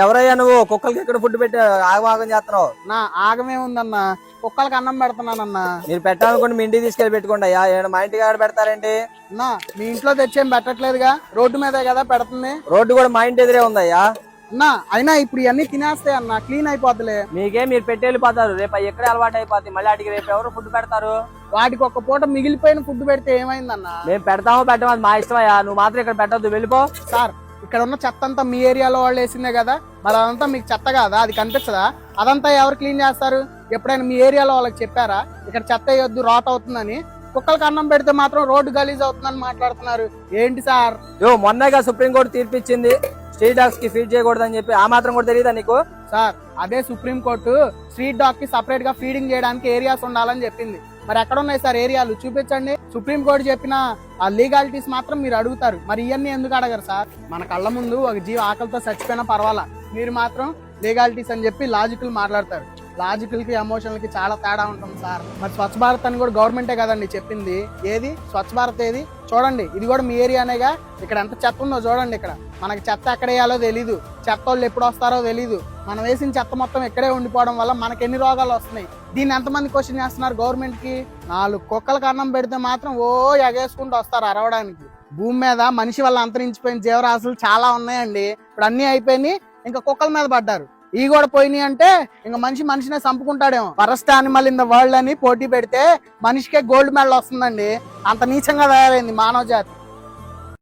ఎవరయ్యా నువ్వు? కుక్కలకి ఎక్కడ ఫుడ్ పెట్టి ఆగమాగం చేస్తున్నావు? నా ఆగమే ఉందన్నా, కుక్కలకి అన్నం పెడుతున్నానన్నా. మీరు పెట్టాలనుకోండి మీ ఇంటికి తీసుకెళ్లి పెట్టుకోండి అయ్యా. మా ఇంటికి ఆడ పెడతారేంటి? నా మీ ఇంట్లో తెచ్చేం పెట్టట్లేదుగా, రోడ్డు మీదే కదా పెడుతుంది. రోడ్డు కూడా మా ఇంటి ఎదురే ఉందయ్యా. అన్నా అయినా ఇప్పుడు ఇవన్నీ తినేస్తాయి అన్న, క్లీన్ అయిపోద్దులే. మీకే మీరు పెట్టి వెళ్ళిపోతారు, రేపు ఎక్కడే అలవాటు అయిపోతుంది. మళ్ళీ అడిగి రేపు ఎవరు ఫుడ్ పెడతారు? వాటికి ఒక పూట మిగిలిపోయిన ఫుడ్ పెడితే ఏమైందన్నా? మేము పెడతామో పెట్టమో అది మా ఇష్టమయ్యా. నువ్వు మాత్రం ఇక్కడ పెట్టొద్దు, వెళ్ళిపో. సార్ ఇక్కడ ఉన్న చెత్త అంతా మీ ఏరియాలో వాళ్ళు వేసిందే కదా, మరి అదంతా మీకు చెత్త కాదా? అది కనిపించదా? అదంతా ఎవరు క్లీన్ చేస్తారు? ఎప్పుడైనా మీ ఏరియాలో వాళ్ళకి చెప్పారా ఇక్కడ చెత్త వేయొద్దు రాట్ అవుతుందని? కుక్కలకు అన్నం పెడితే మాత్రం రోడ్డు గలీజ్ అవుతుందని మాట్లాడుతున్నారు ఏంటి సార్? మొన్నగా సుప్రీంకోర్టు తీర్పిచ్చింది స్ట్రీట్ డాగ్స్ కి ఫీడ్ చేయకూడదని చెప్పి. ఆ మాత్రం కూడా తెలియదా నీకు? సార్ అదే సుప్రీంకోర్టు స్ట్రీట్ డాగ్ కి సపరేట్ గా ఫీడింగ్ చేయడానికి ఏరియాస్ ఉండాలని చెప్పింది. మరి ఎక్కడ ఉన్నాయి సార్ ఏరియాలు? చూపించండి. సుప్రీంకోర్టు చెప్పిన ఆ లీగాలిటీస్ మాత్రం మీరు అడుగుతారు, మరి ఇవన్నీ ఎందుకు అడగరు సార్? మన కళ్ళ ముందు ఒక జీవి ఆకలితో చచ్చిపోయినా పర్వాలా, మీరు మాత్రం లీగాలిటీస్ అని చెప్పి లాజికల్ మాట్లాడతారు. లాజికల్ కి ఎమోషనల్ కి చాలా తేడా ఉంటుంది సార్. మరి స్వచ్ఛ భారత్ అని కూడా గవర్నమెంటే కదండి చెప్పింది. ఏది స్వచ్ఛ భారత్ ఏది? చూడండి, ఇది కూడా మీ ఏరియానేగా. ఇక్కడ ఎంత చెత్త ఉందో చూడండి. ఇక్కడ మనకి చెత్త ఎక్కడ వేయాలో తెలీదు, చెత్త వాళ్ళు ఎప్పుడు వస్తారో తెలీదు. మనం వేసిన చెత్త మొత్తం ఇక్కడే ఉండిపోవడం వల్ల మనకి ఎన్ని రోగాలు వస్తున్నాయి. దీన్ని ఎంతమంది క్వశ్చన్ చేస్తున్నారు గవర్నమెంట్ కి? 4 కుక్కలకు అన్నం పెడితే మాత్రం ఎగేసుకుంటూ వస్తారు అరవడానికి. భూమి మీద మనిషి వల్ల అంతరించిపోయిన జీవరాశులు చాలా ఉన్నాయండి. ఇప్పుడు అన్ని అయిపోయినాయి, ఇంకా కుక్కల మీద పడ్డారు. ఈ కూడా పోయినాయి అంటే ఇంకా మనిషినే చంపుకుంటాడేమో. Forest animal in the world అని పోటీ పెడితే మనిషికే గోల్డ్ మెడల్ వస్తుందండి. అంత నీచంగా తయారైంది మానవ జాతి.